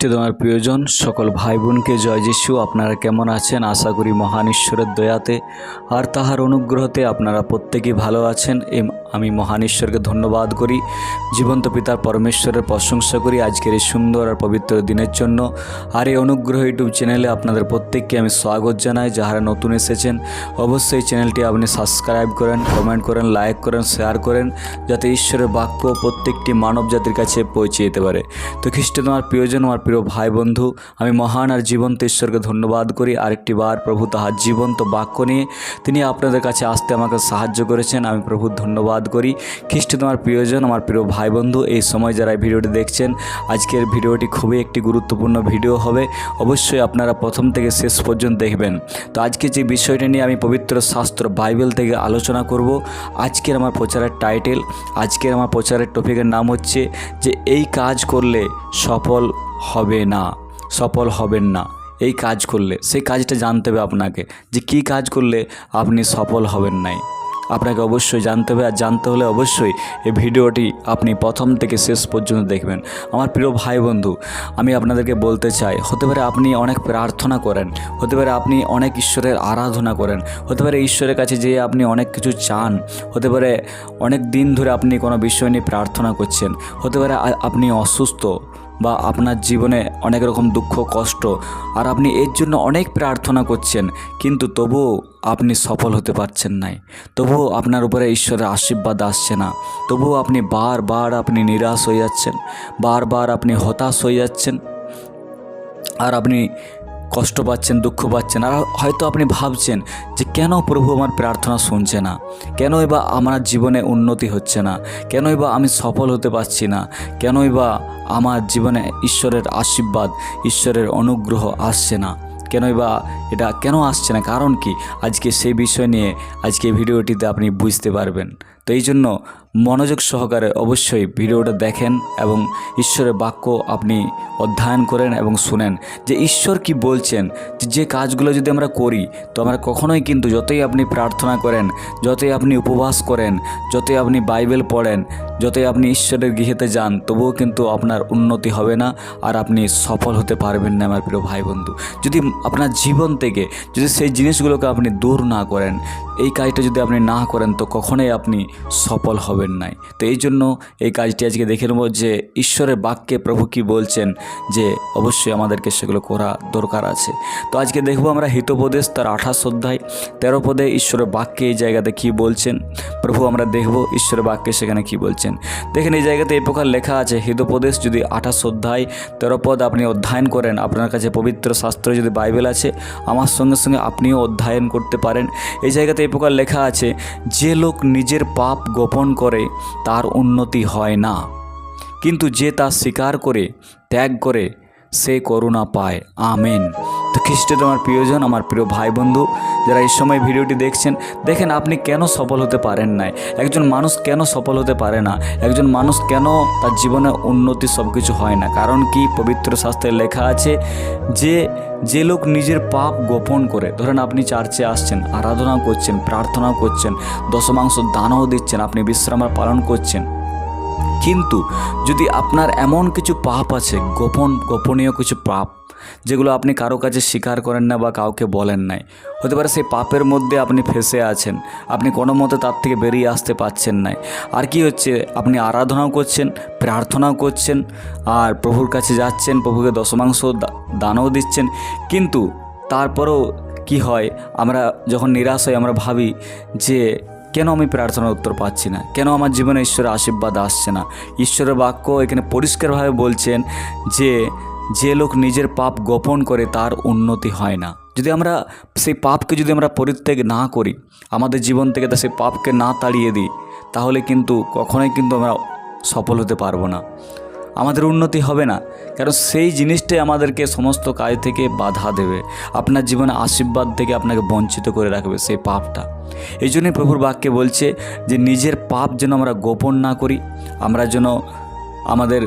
খ্রিস্টে তোমার প্রিয়জন সকল ভাই বোনকে জয় যিশু। আপনারা কেমন আছেন? আশা করি মহান ঈশ্বরের দয়াতে আর তাহার অনুগ্রহতে আপনারা প্রত্যেকেই ভালো আছেন। আমি মহান ঈশ্বরকে ধন্যবাদ করি, জীবন্ত পিতার পরমেশ্বরের প্রশংসা করি আজকের এই সুন্দর আর পবিত্র দিনের জন্য। আর এই অনুগ্রহ ইউটিউব চ্যানেলে আপনাদের প্রত্যেককে আমি স্বাগত জানাই। যাহারা নতুন এসেছেন অবশ্যই চ্যানেলটি আপনি সাবস্ক্রাইব করেন, কমেন্ট করেন, লাইক করেন, শেয়ার করেন, যাতে ঈশ্বরের বাক্য প্রত্যেকটি মানব জাতির কাছে পৌঁছে যেতে পারে। তো খ্রিস্টে তোমার প্রিয়জন, আমার প্রিয় ভাই বন্ধু, আমি মহান আর জীবন্ত ঈশ্বরকে ধন্যবাদ করি। আরেকটি বার প্রভু তাহার জীবন্ত বাক্য নিয়ে তিনি আপনাদের কাছে আসতে আমাকে সাহায্য করেছেন। আমি প্রভুর ধন্যবাদ করি। খ্রিস্টে তোমার প্রিয়জন, আমার প্রিয় ভাই বন্ধু, এই সময় যারা ভিডিওটি দেখছেন, আজকের ভিডিওটি খুবই একটি গুরুত্বপূর্ণ ভিডিও হবে। অবশ্যই আপনারা প্রথম থেকে শেষ পর্যন্ত দেখবেন। তো আজকে যে বিষয়টা নিয়ে আমি পবিত্র শাস্ত্র বাইবেল থেকে আলোচনা করব, আজকের আমার প্রচারের টাইটেল, আজকের আমার প্রচারের টপিকের নাম হচ্ছে যে এই কাজ করলে সফল হবে না, সফল হবেন না। এই কাজ করলে, সেই কাজটা জানতে হবে আপনাকে, যে কী কাজ করলে আপনি সফল হবেন নাই, আপনাকে অবশ্যই জানতে হবে। আর জানতে হলে অবশ্যই এই ভিডিওটি আপনি প্রথম থেকে শেষ পর্যন্ত দেখবেন। আমার প্রিয় ভাই বন্ধু, আমি আপনাদেরকে বলতে চাই, হতে পারে আপনি অনেক প্রার্থনা করেন, হতে পারে আপনি অনেক ঈশ্বরের আরাধনা করেন, হতে পারে ঈশ্বরের কাছে যেয়ে আপনি অনেক কিছু চান, হতে পারে অনেক দিন ধরে আপনি কোনো বিষয় নিয়ে প্রার্থনা করছেন, হতে পারে আপনি অসুস্থ বা আপনার জীবনে অনেক রকম দুঃখ কষ্ট, আর আপনি এর জন্য অনেক প্রার্থনা করছেন, কিন্তু তবুও আপনি সফল হতে পারছেন না, তবুও আপনার উপরে ঈশ্বরের আশীর্বাদ আসছে না, তবুও আপনি বারবার আপনি নিরাশ হয়ে যাচ্ছেন, বারবার আপনি হতাশ হয়ে যাচ্ছেন, আর আপনি কষ্ট পাচ্ছেন, দুঃখ পাচ্ছেন। আর হয়তো আপনি ভাবছেন যে কেন প্রভু আমার প্রার্থনা শুনছে না, কেনই বা আমার জীবনে উন্নতি হচ্ছে না, কেনই বা আমি সফল হতে পারছি না, কেনই বা আমার জীবনে ঈশ্বরের আশীর্বাদ, ঈশ্বরের অনুগ্রহ আসছে না, কেনই বা এটা কেন আসছে না, কারণ কি? আজকে সেই বিষয় নিয়ে আজকে ভিডিওটিতে আপনি বুঝতে পারবেন। তো এই জন্য মনোযোগ সহকারে অবশ্যই ভিডিওটা দেখেন এবং ঈশ্বরের বাক্য আপনি অধ্যয়ন করেন এবং শুনেন যে ঈশ্বর কি বলছেন। যে কাজগুলো যদি আমরা করি, তো আমরা কখনোই কিন্তু, যতই আপনি প্রার্থনা করেন, যতই আপনি উপবাস করেন, যতই আপনি বাইবেল পড়েন, যতই আপনি ঈশ্বরের গৃহেতে যান, তবুও কিন্তু আপনার উন্নতি হবে না, আর আপনি সফল হতে পারবেন না। আমার প্রিয় ভাই বন্ধু, যদি আপনার জীবন থেকে যদি সেই জিনিসগুলোকে আপনি দূর না করেন, এই কাজটা যদি আপনি না করেন, তো কখনোই আপনি সফল হবেন নাই। তো এই জন্য এই কাজটি আজকে দেখে নেব যে ঈশ্বরের বাক্যে প্রভু কি বলছেন, যে অবশ্যই আমাদেরকে সেগুলো করা দরকার আছে। তো আজকে দেখব আমরা হিতোপদেশ তার 28 অধ্যায় 13 পদে ঈশ্বরের বাক্যে এই জায়গাতে কি বলছেন প্রভু, আমরা দেখব ঈশ্বরের বাক্যে সেখানে কি বলছেন। দেখেন এই জায়গাতে এই প্রকার লেখা আছে, হিতোপদেশ যদি 28 অধ্যায় 13 পদ আপনি অধ্যয়ন করেন, আপনার কাছে পবিত্র শাস্ত্রে যদি বাইবেল আছে, আমার সঙ্গে সঙ্গে আপনিও অধ্যয়ন করতে পারেন। এই জায়গাতে এই প্রকার লেখা আছে, যে লোক নিজের পাপ গোপন করে তার উন্নতি হয় না, কিন্তু যে তা স্বীকার করে ত্যাগ করে সে করুণা পায়। আমেন। তো খ্রিস্টে তোমার প্রিয়জন, আমার প্রিয় ভাই বন্ধু, যারা এই সময় ভিডিওটি দেখছেন, দেখেন আপনি কেন সফল হতে পারেন নাই, একজন মানুষ কেন সফল হতে পারে না, একজন মানুষ কেন তার জীবনে উন্নতি সব কিছু হয় না। কারণ কি? পবিত্র শাস্ত্রে লেখা আছে যে লোক নিজের পাপ গোপন করে, ধরেন আপনি চার্চে আসছেন, আরাধনা করছেন, প্রার্থনা করছেন, দশমাংশ দানও দিচ্ছেন, আপনি বিশ্রাম পালন করছেন, কিন্তু যদি আপনার এমন কিছু পাপ আছে, গোপনীয় কিছু পাপ, যেগুলো আপনি কারো কাছে স্বীকার করেন না বা কাউকে বলেন নাই, হতে পারে সেই পাপের মধ্যে আপনি ফেঁসে আছেন, আপনি কোনো মতে তার থেকে বেরিয়ে আসতে পারছেন না। আর কি হচ্ছে? আপনি আরাধনাও করছেন, প্রার্থনাও করছেন, আর প্রভুর কাছে যাচ্ছেন, প্রভুকে দশমাংশ দানও দিচ্ছেন, কিন্তু তারপরেও কি হয়? আমরা যখন নিরাশ হই, আমরা ভাবি যে কেন আমি প্রার্থনার উত্তর পাচ্ছি না, কেন আমার জীবনে ঈশ্বরের আশীর্বাদ আসছে না। ঈশ্বরের বাক্য এখানে পরিষ্কারভাবে বলছেন যে লোক নিজের পাপ গোপন করে তার উন্নতি হয় না। যদি আমরা সেই পাপকে যদি আমরা পরিত্যাগ না করি, আমাদের জীবন থেকে সেই পাপকে না তাড়িয়ে দিই, তাহলে কিন্তু কখনোই কিন্তু আমরা সফল হতে পারবো না, আমাদের উন্নতি হবে না। কারণ সেই জিনিসটাই আমাদেরকে সমস্ত কাজ থেকে বাধা দেবে, আপনার জীবনে আশীর্বাদ থেকে আপনাকে বঞ্চিত করে রাখবে সেই পাপটা। এই জন্যই প্রভুর বাক্যে বলছে যে নিজের পাপ যেন আমরা গোপন না করি, আমরা যেন আমাদের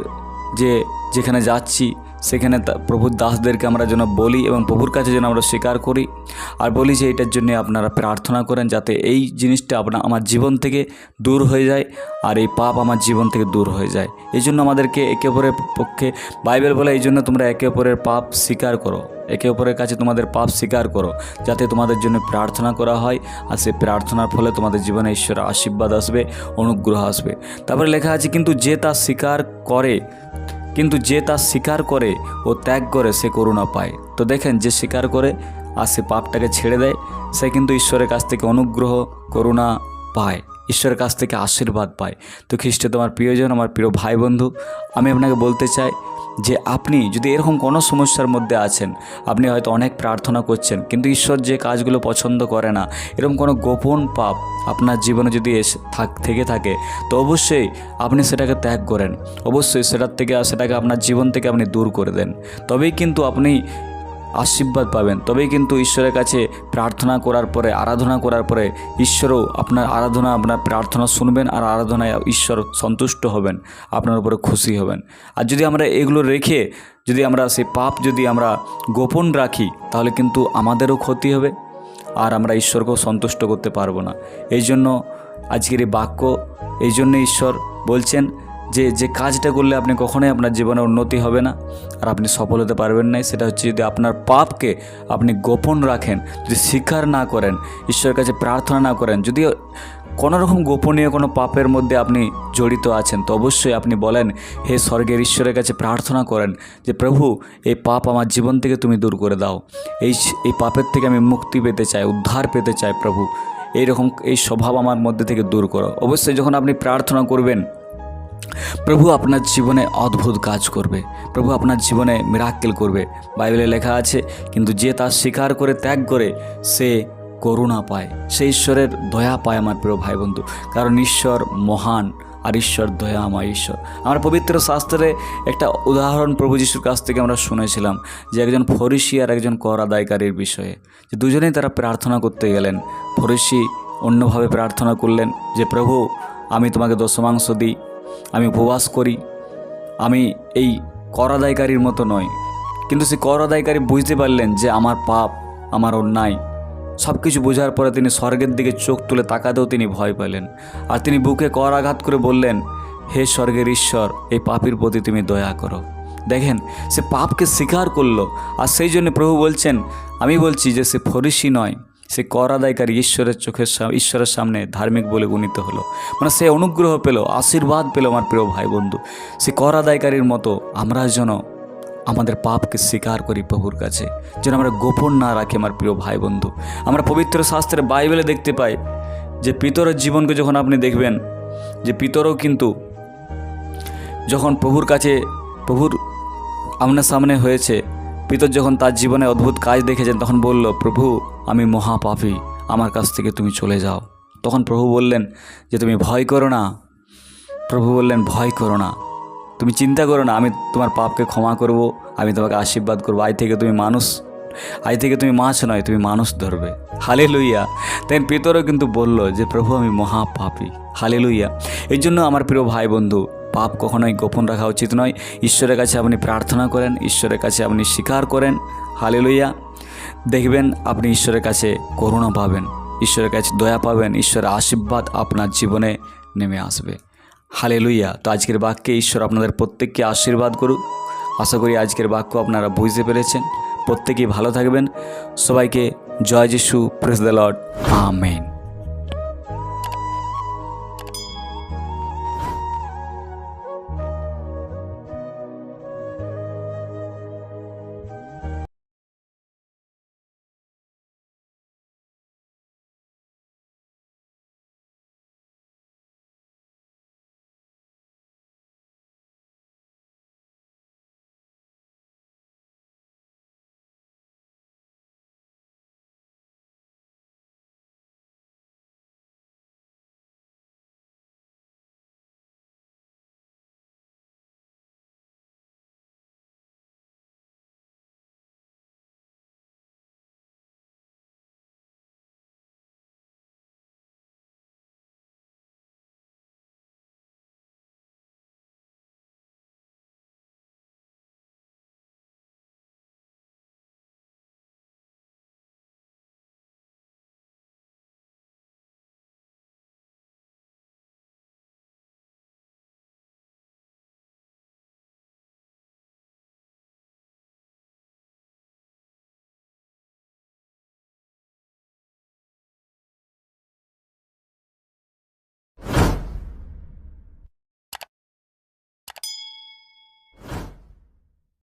যেখানে যাচ্ছি সেখানে প্রভুর দাসদেরকে আমরা যেন বলি এবং প্রভুর কাছে যেন আমরা স্বীকার করি আর বলি যে এটার জন্য আপনারা প্রার্থনা করেন যাতে এই জিনিসটা আমার জীবন থেকে দূর হয়ে যায় আর এই পাপ আমার জীবন থেকে দূর হয়ে যায়। এই জন্য আমাদেরকে একে অপরের পক্ষে বাইবেল বলে এই জন্য তোমরা একে অপরের পাপ স্বীকার করো, একে অপরের কাছে তোমাদের পাপ স্বীকার করো, যাতে তোমাদের জন্য প্রার্থনা করা হয় আর সেই প্রার্থনার ফলে তোমাদের জীবনে ঈশ্বরের আশীর্বাদ আসবে, অনুগ্রহ আসবে। তারপরে লেখা আছে কিন্তু যে তা স্বীকার করে ও ত্যাগ করে সে করুণা পায়। তো দেখেন, যে স্বীকার করে আর সে পাপটাকে ছেড়ে দেয় সে কিন্তু ঈশ্বরের কাছ থেকে অনুগ্রহ, করুণা পায়, ঈশ্বরের কাছ থেকে আশীর্বাদ পায়। তো খ্রিস্টে তোমার প্রিয়জন, আমার প্রিয় ভাই বন্ধু, আমি আপনাকে বলতে চাই যে আপনি যদি এরকম কোনো সমস্যার মধ্যে আছেন, আপনি হয়তো অনেক প্রার্থনা করছেন কিন্তু ঈশ্বর যে কাজগুলো পছন্দ করে না, এরকম কোনো গোপন পাপ আপনার জীবনে যদি থেকে থাকে তো অবশ্যই আপনি সেটাকে ত্যাগ করেন, অবশ্যই সেটাকে আপনার জীবন থেকে আপনি দূর করে দেন। তবেই কিন্তু আপনি আশীর্বাদ পাবেন, তবেই কিন্তু ঈশ্বরের কাছে প্রার্থনা করার পরে, আরাধনা করার পরে ঈশ্বরও আপনার প্রার্থনা শুনবেন আর আরাধনায় ঈশ্বর সন্তুষ্ট হবেন, আপনার উপরে খুশি হবেন। আর যদি আমরা এগুলো রেখে যদি আমরা সেই পাপ যদি আমরা গোপন রাখি তাহলে কিন্তু আমাদেরও ক্ষতি হবে আর আমরা ঈশ্বরকেও সন্তুষ্ট করতে পারবো না। এই জন্য আজকের এই বাক্য, এই জন্য ঈশ্বর বলছেন যে কাজটা করলে আপনি কখনোই আপনার জীবনে উন্নতি হবে না আর আপনি সফল হতে পারবেন না, সেটা হচ্ছে যদি আপনার পাপকে আপনি গোপন রাখেন, যদি স্বীকার না করেন, ঈশ্বরের কাছে প্রার্থনা না করেন, যদি কোনো রকম গোপনীয় কোনো পাপের মধ্যে আপনি জড়িত আছেন তো অবশ্যই আপনি বলেন, হে স্বর্গের ঈশ্বরের কাছে প্রার্থনা করেন যে প্রভু এই পাপ আমার জীবন থেকে তুমি দূর করে দাও, এই পাপের থেকে আমি মুক্তি পেতে চাই, উদ্ধার পেতে চাই প্রভু, এই স্বভাব আমার মধ্যে থেকে দূর করো। অবশ্যই যখন আপনি প্রার্থনা করবেন প্রভু আপনার জীবনে অদ্ভুত কাজ করবে, প্রভু আপনার জীবনে মিরাক্কেল করবে। বাইবেলে লেখা আছে কিন্তু যে তা স্বীকার করে ত্যাগ করে সে করুণা পায়, সে ঈশ্বরের দয়া পায়। আমার প্রিয় ভাই বন্ধু, কারণ ঈশ্বর মহান আর ঈশ্বর দয়াময় ঈশ্বর। আমরা পবিত্র শাস্ত্রে একটা উদাহরণ প্রভু যিশুর কাছ থেকে আমরা শুনেছিলাম যে একজন ফরিসি আর একজন কর আদায়কারীর বিষয়ে, যে দুজনেই তারা প্রার্থনা করতে গেলেন। ফরিসি অন্যভাবে প্রার্থনা করলেন যে প্রভু আমি তোমাকে দশমাংশ দিই, আমি উপবাস করি, আমি এই কর আদায়কারীর মতো নই। কিন্তু সেই কর আদায়কারী বুঝতে পারলেন যে আমার পাপ, আমার অন্যায়, সব কিছু বোঝার পরে তিনি স্বর্গের দিকে চোখ তুলে তাকাতেও তিনি ভয় পেলেন আর তিনি বুকে কর আঘাত করে বললেন, হে স্বর্গের ঈশ্বর এই পাপীর প্রতি তুমি দয়া করো। দেখেন, সে পাপকে স্বীকার করলো আর সেই জন্য প্রভু বলছেন, আমি বলছি যে সে ফরিসি নয়, সে কর আদায়কারী ঈশ্বরের সামনে ধার্মিক বলে গণিত হলো, মানে সে অনুগ্রহ পেল, আশীর্বাদ পেল। আমার প্রিয় ভাই বন্ধু, সে কর আদায়কারীর মতো আমরা যেন আমাদের পাপকে স্বীকার করি প্রভুর কাছে, যেন আমরা গোপন না রাখি। আমার প্রিয় ভাই বন্ধু, আমরা পবিত্র শাস্ত্রে বাইবেলে দেখতে পাই যে পিতরের জীবনকে যখন আপনি দেখবেন যে পিতরও কিন্তু যখন প্রভুর কাছে, প্রভুর সামনে হয়েছে, পিতর যখন তার জীবনে অদ্ভুত কাজ দেখেছেন তখন বলল, প্রভু আমি মহাপাপী, আমার কাছ থেকে তুমি চলে যাও। তখন প্রভু বললেন যে তুমি ভয় করো না, প্রভু বললেন ভয় করো না, তুমি চিন্তা করো না, আমি তোমার পাপকে ক্ষমা করব, আমি তোমাকে আশীর্বাদ করবো, আজ থেকে তুমি মাছ নয়, তুমি মানুষ ধরবে। হালেলুইয়া। তাই পিতরও কিন্তু বলল যে প্রভু আমি মহাপাপী। হালেলুইয়া। এই জন্য আমার প্রিয় ভাই বন্ধু, পাপ কখনোই গোপন রাখা উচিত নয়। ঈশ্বরের কাছে আপনি প্রার্থনা করেন, ঈশ্বরের কাছে আপনি স্বীকার করেন। হালেলুইয়া। দেখবেন আপনি ঈশ্বরের কাছে করুণা পাবেন, ঈশ্বরের কাছে দয়া পাবেন, ঈশ্বরের আশীর্বাদ আপনার জীবনে নেমে আসবে। হালেলুইয়া। তো আজকের বাক্যে ঈশ্বর আপনাদের প্রত্যেককে আশীর্বাদ করুক। আশা করি আজকের বাক্য আপনারা বুঝতে পেরেছেন। প্রত্যেকেই ভালো থাকবেন। সবাইকে জয় যিশু, প্রেজ দ্য লর্ড, আমেন।